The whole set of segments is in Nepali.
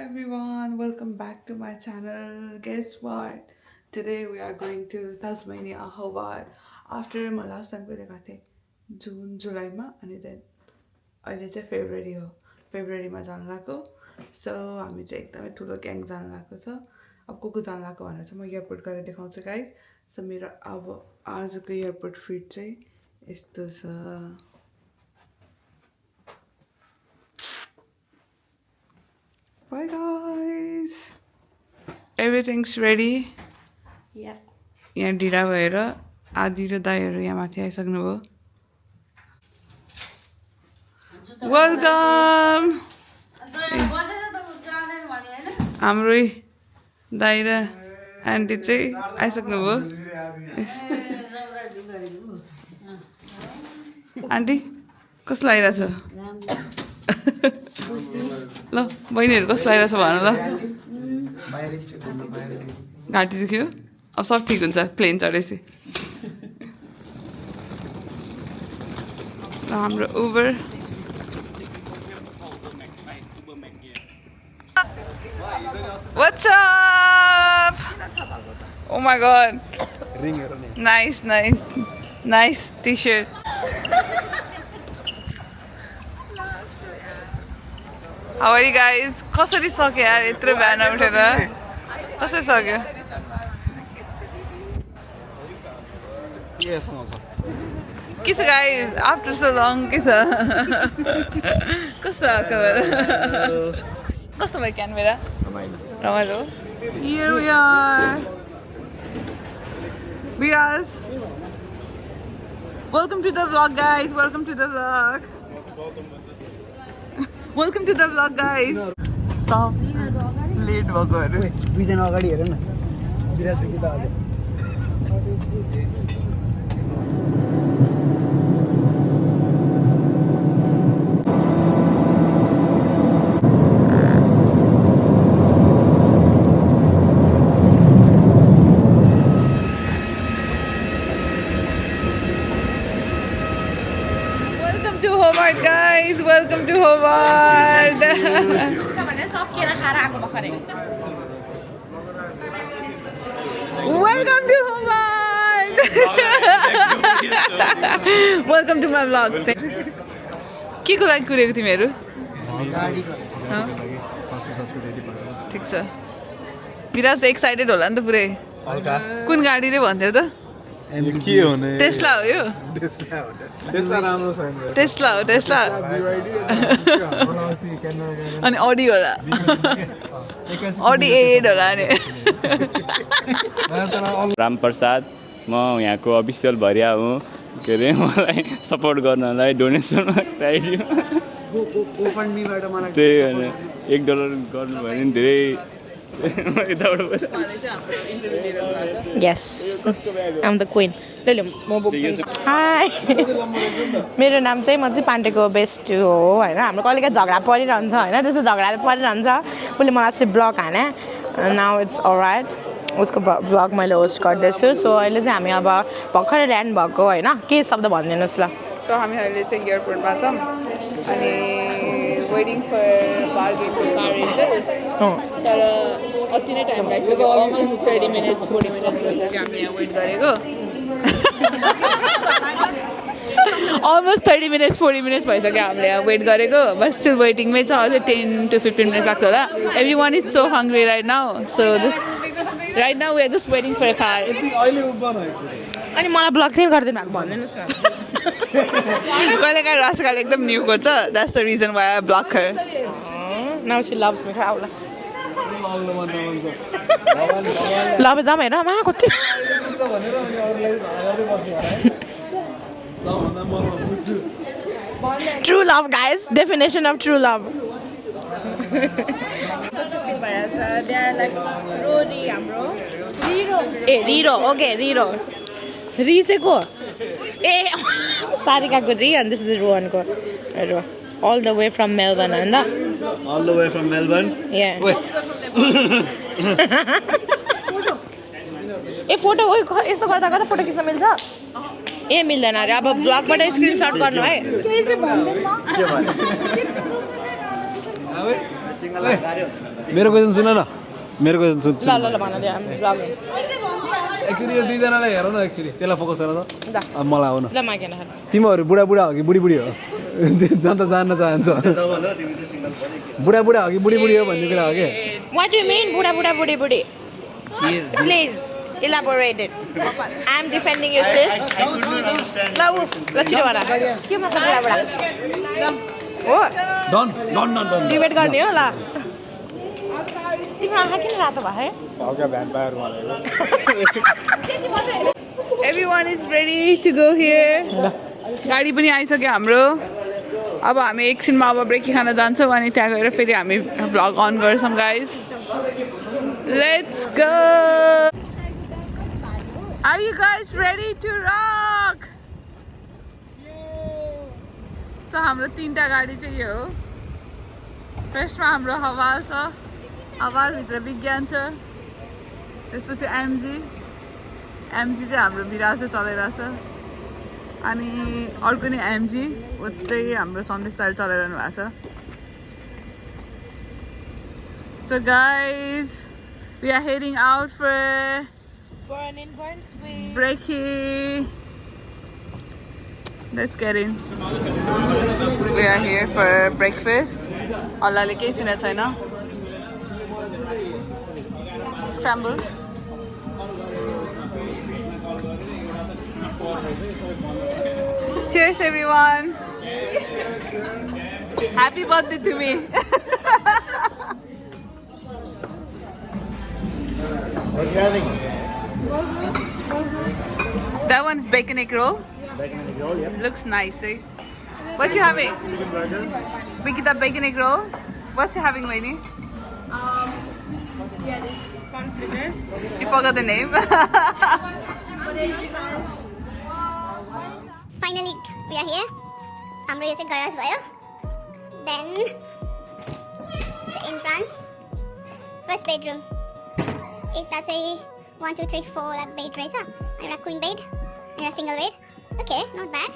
everyone, welcome back to my channel. Guess what? Today we are going to Tasmania, Hobart. After my last time we went June, July and then अहिले चाहिँ फेब्रुअरी हो फेब्रुअरीमा जान लाग्यो सो हामी चाहिँ एकदमै ठुलो ग्याङ जान लाग्को छ अब को जान लाग्यो भनेर चाहिँ म एयरपोर्ट गएर देखाउँछु गाइस सो मेरो अब आजको एयरपोर्ट फिट चाहिँ यस्तो छ Bye guys everything's ready Yeah. यहाँ ढिला भएर आदि र दाइहरू यहाँ माथि आइसक्नुभयो वेलकम हाम्रो दाइ र आन्टी चाहिँ आइसक्नुभयो आन्टी कस्तो लागिरहेछ ल बहिनीहरू कस्तो लागिरहेछ भन ल घाँटी दुख्यो अब सब ठिक हुन्छ प्लेन चढेपछि र हाम्रो Uber What's up? Oh my god. Nice, nice. Nice t-shirt. How are you guys? कसरी सक्यो यार यत्रो बिहान उठेर कसरी सक्यो के छ गाइस आफ्टर सो लङ के छ कस्तो भएको कस्तो भयो क्यानबेरा रमाइलो Here we are Viras Welcome to the vlog guys Welcome to the vlog Welcome to the vlog guys Stop Late भएकोहरु दुई जना अगाडि हेर न विराज बिकी त आज Hobart guys, welcome to Hobart. Welcome to Hobart. Welcome to my vlog. के को लागि कुरेको तिमीहरु? ठीक छ। विराज त एक्साइटेड होला नि त पुरै। कुन गाडीले भन्थ्यौ त? के होने टेस्ला हो यो टेस्ला राम्रो छैन टेस्ला हो टेस्ला अनि ऑडी होला ऑडी 8 होला नि राम प्रसाद म यहाँको अफिसियल भरिया हुँ के रे मलाई सपोर्ट गर्नलाई डोनेसन चाहियो गोफन्डमीबाट मलाई त्यही हैन $1 गर्नु भयो नि धेरै Yes, I'm the queen. Hi. मेरो नाम चाहिँ म चाहिँ पाण्डेको बेस्ट हो हैन हाम्रो कहिलेकाहीँ झगडा परिरहन्छ हैन त्यस्तो झगडा परिरहन्छ उसले मलाई चाहिँ ब्लग हाने नाउ इट्स अलराइट उसको ब्लग मैले होस्ट गर्दैछु सो अहिले चाहिँ हामी अब भर्खरै ल्यान्ड भएको हैन के शब्द भनिदिनुस् ल सो हामी अहिले चाहिँ एयरपोर्टमा छौं अनि waiting for bargain carriages तर अति नै टाइम लाग्यो almost 30 minutes 40 minutes भइसक्यो हामी यहाँ वेट गरेको almost 30 minutes 40 minutes भइसक्यो हामीले यहाँ वेट गरेको but still waiting मै छ अझै 10 to 15 minutes लाग्छ होला everyone is so hungry right now so this right now we are just waiting for a car अनि मलाई ब्लग चाहिँ गर्दिनु भएको भन्दिनुस् न कहिलेकाहीँ रसगाल एकदम न्यूको छ that's the reason why I block her now she loves me खाउला लभ जाम हेर मा कति True love guys definition of true love they are like Rory हाम्रो Riro okay Riro री चाहिँ को ए सारिकाको री and this is Rohan को Ro all the way from Melbourne हैन all the way from Melbourne yeah A photo ओइ यसो गर्दा गर्दा फोटो खिच्न मिल्छ ए मिल्दैन अरे अब ब्लगबाट स्क्रिनशट गर्नु है के भन्दै म के भन्दै सिंगल लाग्यो मेरो क्वेसन सुन न मेरो क्वेसन सुन ल ल ल भन दे हामी ब्लगिङ एक्चुअली यो दुईजनालाई हेर न एक्चुअली त्यसलाई फोकस गर त अब मलाई आउन ल माइक हेर्न तिमीहरू बुढा हो कि बुढी हो जनता जान्न चाहन्छ बुढा हो कि बुढी हो भन्ने कुरा हो कि What do you mean बुढा बुढी Please elaborate it I am defending you sis ल छिटो भन के मतलब बुढा हो डन डिबेट गर्ने हो ल तिम्रो आँखा किन रातो भयो Everyone is ready to go here. गाडी पनि आइसक्यो हाम्रो अब हामी एकछिनमा अब ब्रेकी खान जान्छौँ अनि त्यहाँ गएर फेरि हामी भ्लग अन गर्छौँ guys let's go are you guys ready to rock so हाम्रो तीनटा गाडी चाहिँ यो हो फर्स्टमा हाम्रो हवाल छ हवालभित्र विज्ञान छ त्यसपछि एमजी चाहिँ हाम्रो बिराज चलाइरहेछ अनि अर्को नि एमजी उतै हाम्रो सन्देश दाइले चलाइरहनु भएको छ so guys we are heading out for Brekkie. Let's get in. We are here for breakfast. अल्लाहले केही सुनेको छैन Scramble. Cheers everyone. Happy birthday to me. What's having? That one's bacon egg roll. Bacon and roll, yeah. Looks nice, eh? What's you having? Chicken burger. Vikita bacon egg roll. What's you having, Lainey? Yeah, this considers. You forgot the name. Finally, we are here. हाम्रो यो चाहिँ गराज भयो then in France first bedroom एकता चाहिँ 1 2 3 4 ला बेड रहेछ अनि एउटा क्वीन बेड अनि एउटा single bed okay not bad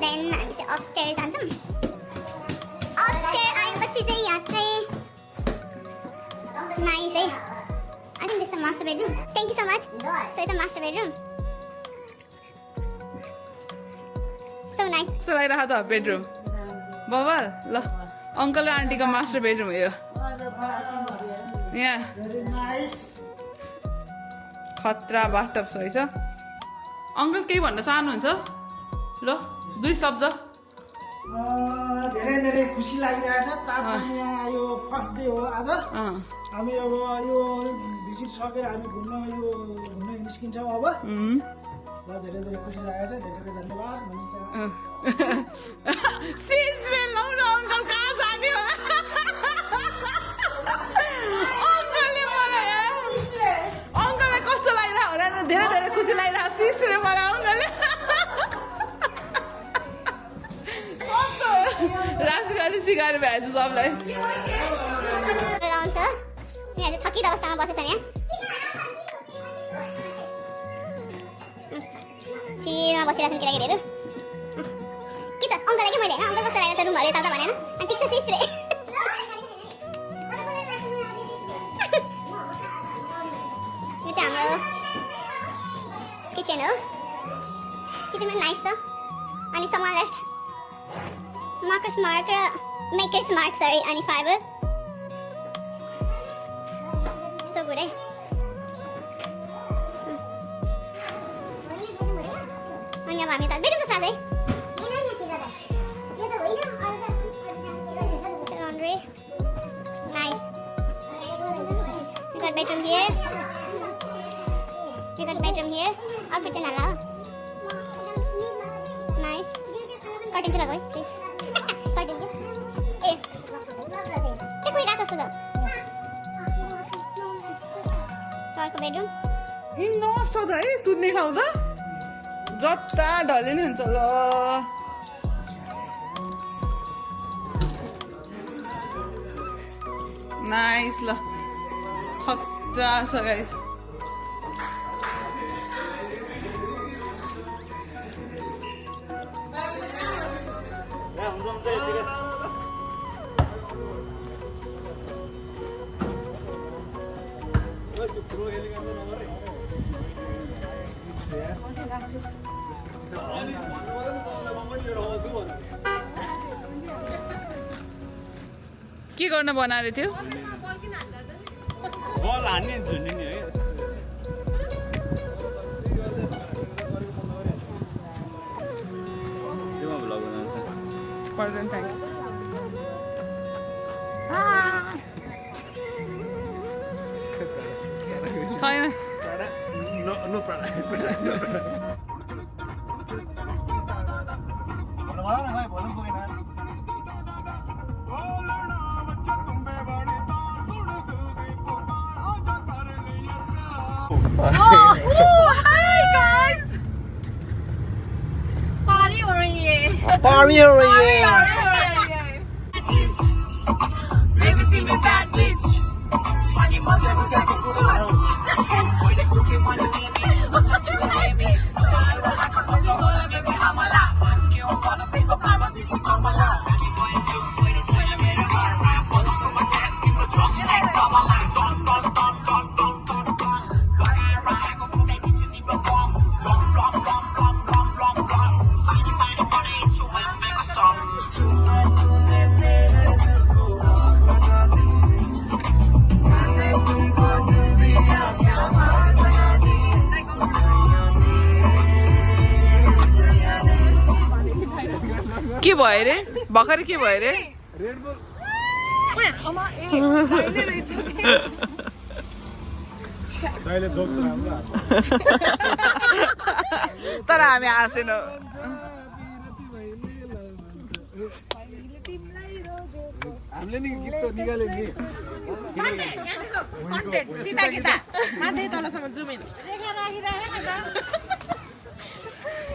then हामी चाहिँ अपस्टेयर जान्छौँ अपस्टेयर आएपछि चाहिँ यहाँ चाहिँ नाइस है I think this the master bedroom thank you so much so it's a master bedroom so nice चलाइरहेको त बेडरुम बाबा ल अङ्कल र आन्टीको मास्टर बेडरुम हो यो यहाँ खतरा बाथटब रहेछ अङ्कल केही भन्न चाहनुहुन्छ ल 2 शब्द धेरै धेरै खुसी लागिरहेछ ताजमहल यहाँ आयो फर्स्ट डे हो आज हामी अब यो भिजिट सकेर हामी घुम्न निस्किन्छौँ अब ल धेरै धेरै खुसी लागेको छ धेरै धेरै धन्यवाद सिस्रे लाउन अङ्कल कहाँ जाने हो अङ्कलले मलाई अङ्कललाई कस्तो लागिरहेको होला न धेरै धेरै खुसी लागिरहेको सिस्रे मलाई अङ्कलले राजगाडी सिगाएर भ्याएछ सबलाई आउँछ यहाँ चाहिँ थकित अवस्थामा बसेछ यहाँ चिरमा बसिरहेछन् केटाकेटीहरू के छ अङ्कललाई के मैले होइन अङ्कल कस्तो लागेको छ रुमहरू यता भनेन अनि ठिक छ सिस्रे यो चाहिँ हाम्रो किचन हो किचन पनि नाइस छ अनि सामान लेफ्ट मार्कर्स मार्क र मेकर्स मार्क सरी अनि फाइबर सो गुड है अनि अब हामी त बेडरुमको साथै laundry nice we got bedroom here outfit चाहिँ नला nice curtain चाहिँ लगाऊ प्लिज curtain के ए त्यो कोही राख्छ जस्तो छ अर्को बेडरुम नर्छ त है सुत्ने ठाउँ त जता ढले नि हुन्छ ल नाइस ल खतरा छ गाइस के गर्न बनाएर थियो बल हान्ने झुन्डिने है त्योमा भ्लग बनाउँछ पर्दैन थ्याङ्क्स छैन Party हो रही है के भयो रे भर्खर के भयो रे तर हामी हाँसेनौँ हामीले नि गीत त निकाल्यो नि सीता गीता माथि तलसम्म जुम इन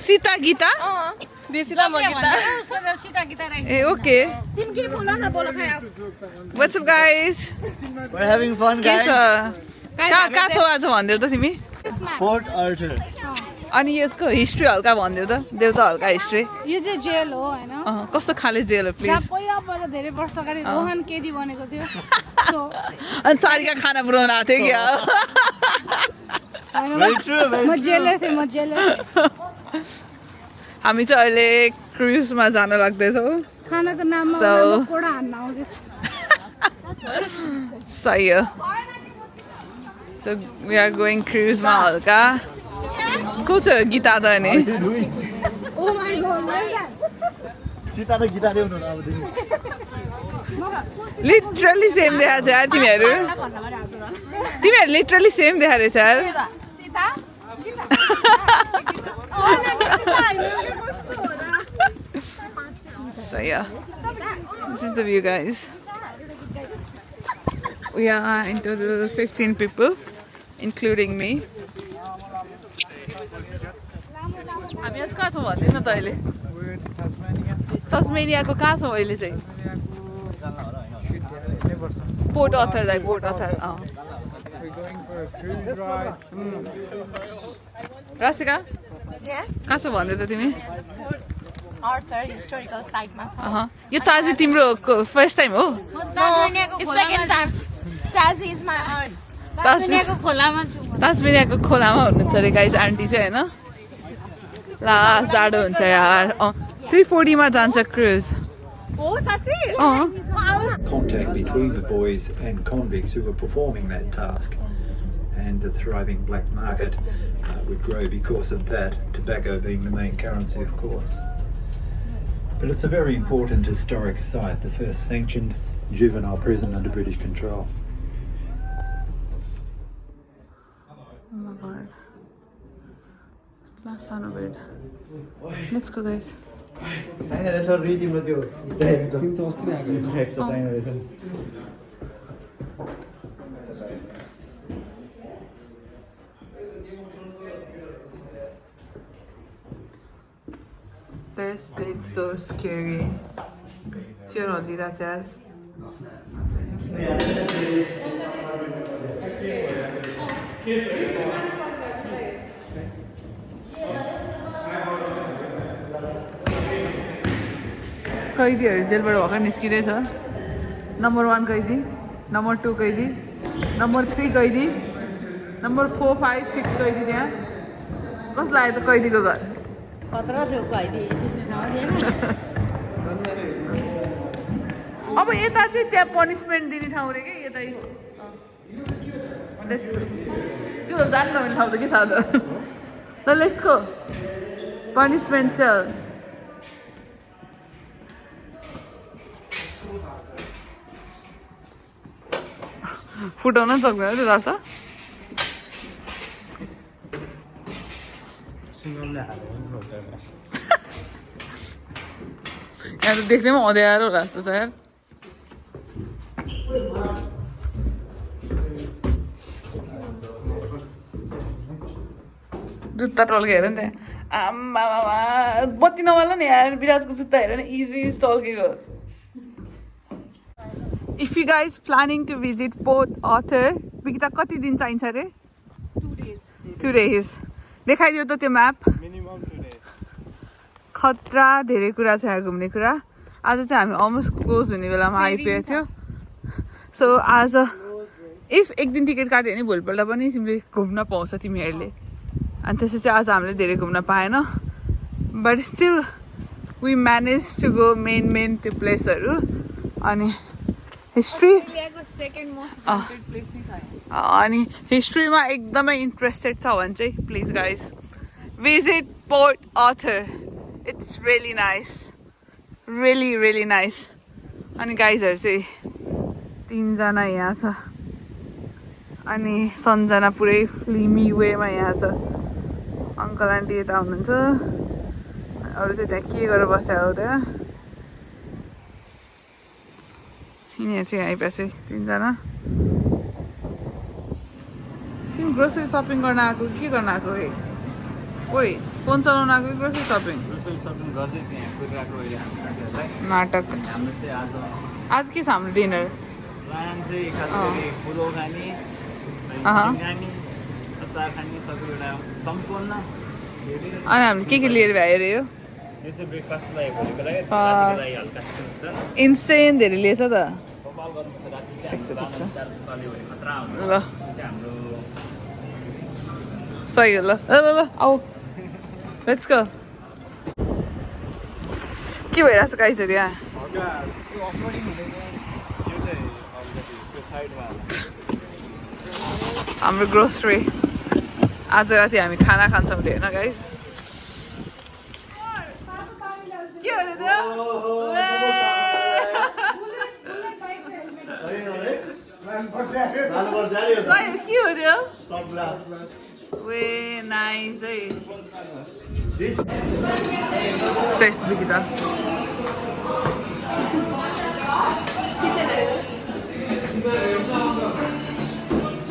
सीता गीता सीता गीता ए ओके तिमी के बोल न बोल खै what's up guys We're having fun के guys छ कहाँ छौ आज भन्देऊ त तिमी Port Arthur अनि यसको हिस्ट्री हल्का भनिदेऊ त देऊ त हल्का हिस्ट्री यो चाहिँ जेल हो हैन कस्तो खाले जेल हो प्लिज जहाँ पहिला धेरै वर्ष अगाडि रोहन केदी बनेको थियो सो अनि सारीका खाना पुऱ्याउन आएको थियो क्या Very true म जेलर थिएँ म जेलर हामी चाहिँ अहिले क्रुजमा जान लाग्दैछौँ खानाको नाममा So- उनीहरू कोडा हान्न आउँदैछ सही हो सो वी आर गोइङ क्रुजमा हल्का को छ गीता त नि ओ माय गॉड सीता र गीता ल्याउनु न अबदेखि लिटरली सेम देखा छ यार तिमीहरू तिमीहरू लिटरली सेम देखा रहेछ यार सही हो This is the view, guys. We are in total 15 people, including me. हामी आज कहाँ छौँ भन्दैन त अहिले तस्मेनियाको कहाँ छौँ अहिले चाहिँ Port Arthur Port Arthur Rashika कहाँ छौ भन्दै त तिमी आर्थर हिस्टोरिकल साइटमा छ यो ताजी तिम्रो फर्स्ट टाइम हो सेकेन्ड टाइम ताजी इज माई अर्थ ताजमेनियाको खोलामा छु ताजमेनियाको खोलामा हुनुहुन्छ अरे गाइज आन्टी चाहिँ होइन लास्ट जाडो हुन्छ यार 340 मा जान्छ क्रुज हो साच्चै contact between the boys and convicts who were performing that task, and the thriving black market would grow because of that, tobacco being the main currency, of course. But it's a very important historic site, the first sanctioned juvenile prison under British control. Oh my god. Last son of it. Let's go, guys. छैन रहेछ रि तिम्रो त्यो तिमी त अस्ति नै आएको छैन रहेछ This is so scary. Cheer on the chair. कैदीहरू जेलबाट भर्खर निस्किँदैछ नम्बर 1 कैदी नम्बर 2 कैदी नम्बर 3 कैदी नम्बर 4, 5, 6 कैदी त्यहाँ कसलाई आयो त कैदीको घर खतरा थियो कहिले सुत्ने ठाउँ थिएन अब यता चाहिँ त्यहाँ पनिसमेन्ट दिने ठाउँ रे कि यतै हो त्यो जानु नहुने ठाउँ त के थाहा त ल लेट्स गो पनिसमेन्ट सेल फुटाउन सक्दैन त्यो रासा यहाँ त देख्दैमा अँध्यारो होला जस्तो छ यार जुत्ता टल्के हेर नि त्यहाँ आम्मा बत्ती नवाला नि यार विराजको जुत्ता हेर न इजी टल्केको if you guys planning to visit Port Arthur विकिता कति दिन चाहिन्छ अरे 2 days देखाइदियो त त्यो म्याप खतरा धेरै कुरा छ यहाँ घुम्ने कुरा आज चाहिँ हामी अलमोस्ट क्लोज हुने बेलामा आइपुगेको थियो सो आज इफ एक दिन टिकट काट्यो भने भोलिपल्ट पनि तिमीले घुम्न पाउँछ तिमीहरूले अनि त्यसपछि चाहिँ आज हामीले धेरै घुम्न पाएन but still we manage to go main त्यो प्लेसहरू अनि हिस्ट्री अनि हिस्ट्रीमा एकदमै इन्ट्रेस्टेड छ भने चाहिँ please guys visit Port Arthur. It's really nice. Really nice. अनि गाइजहरु चाहिँ 3 जना यहाँ छ अनि सन्जना पुरै फिल्मी वेमा यहाँ छ अंकल आन्टी यता हुनुहुन्छ अरु चाहिँ त्यहाँ के गरेर बस्या हो त्यहाँ यहाँ चाहिँ आइपछि 3 जना तिमी ग्रोसरी शपिङ गर्न आएको के गर्न आएको है ओइ फोन चलाउन आएको ग्रोसरी शपिङ गर्दै थिएँ यहाँ कुराको अहिले हाम्रो साथीहरुलाई नाटक हाम्रो चाहिँ आज के छ हाम्रो डिनर प्लान चाहिँ खास गरी फुलो खाने खाने अचार खाने सबै एउटा सम्पूर्ण अनि हामीले के लिएर भ्यायो रे यो यो चाहिँ ब्रेकफास्टको लागि भोलिको लागि रातिको लागि हल्का स्नाक्स इन्सेन धेरै लिएछ त कपाल गर्नुपर्छ राति चाहिँ ठिक छ चल्यो भने खतरा हुन्छ ल चाहिँ हाम्रो सही हो ल आऊ लेट्स गो के भइरहेछ गाइजहरु यहाँ हाम्रो ग्रोसरी आज राति हामी खाना खान्छौँ अरे होइन गाइज के हो रे के हो रे वे नाइस है सेट विकिता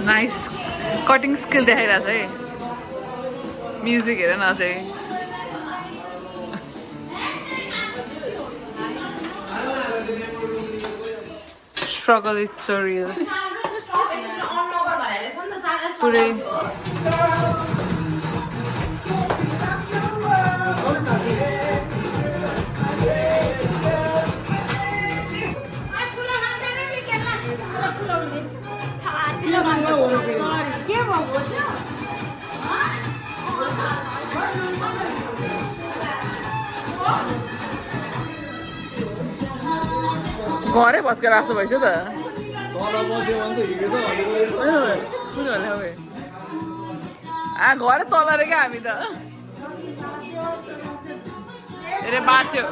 नाइस कटिङ स्किल देखाइरहेछ है म्युजिक हेर न अझै स्ट्रगल इट्स सो रियल पुरै घरै भत्का राख्दो भएछ त घरै तल रे क्या हामी त अरे बाँच्यो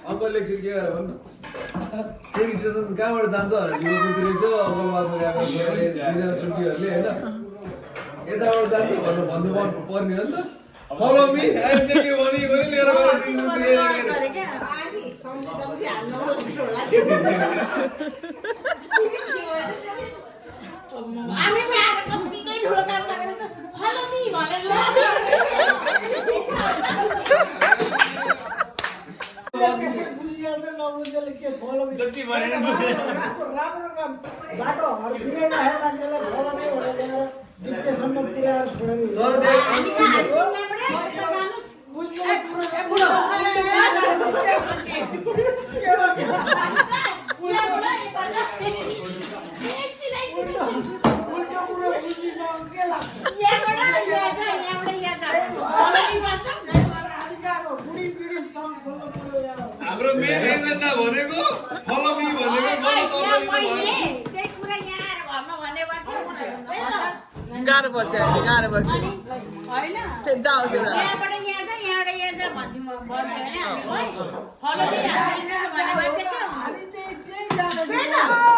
अङ्कल एकछिन के गरेर भन्नु पुलिस स्टेसन कहाँबाट जान्छ लिभरपुलतिर रहेछ अङ्कल बालमा गएको दुईजना छुट्टीहरूले होइन यताबाट जान्छ भनेर भन्नु पर्ने हो नि त follow me I'm taking money पनि लिएर गएर राम्रो काम बाटोहरू बिगाइरहेको मान्छेलाई भगवानै भनेर ल्याएर डिक्टेसनमा पुर्याएर छोडेर तर त्यहाँ उल्टो कुरो बुझिसक्यो के लाग्छ बुढी पिँढीसँग बोल्नु पर्यो यहाँ हाम्रो मेन एजेन्डा भनेको फलो मी भनेको गलत अर्थ भयो गाह्रो पर्छ अहिले गाह्रो पर्छ जाओस् एउटा हामी त्यही जाँदैछौँ बिहान 7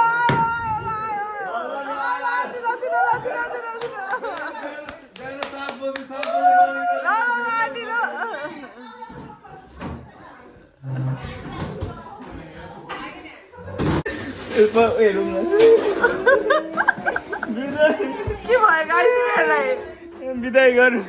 बजे के भयो गाइस यिनीहरूलाई बिदाई गर्नु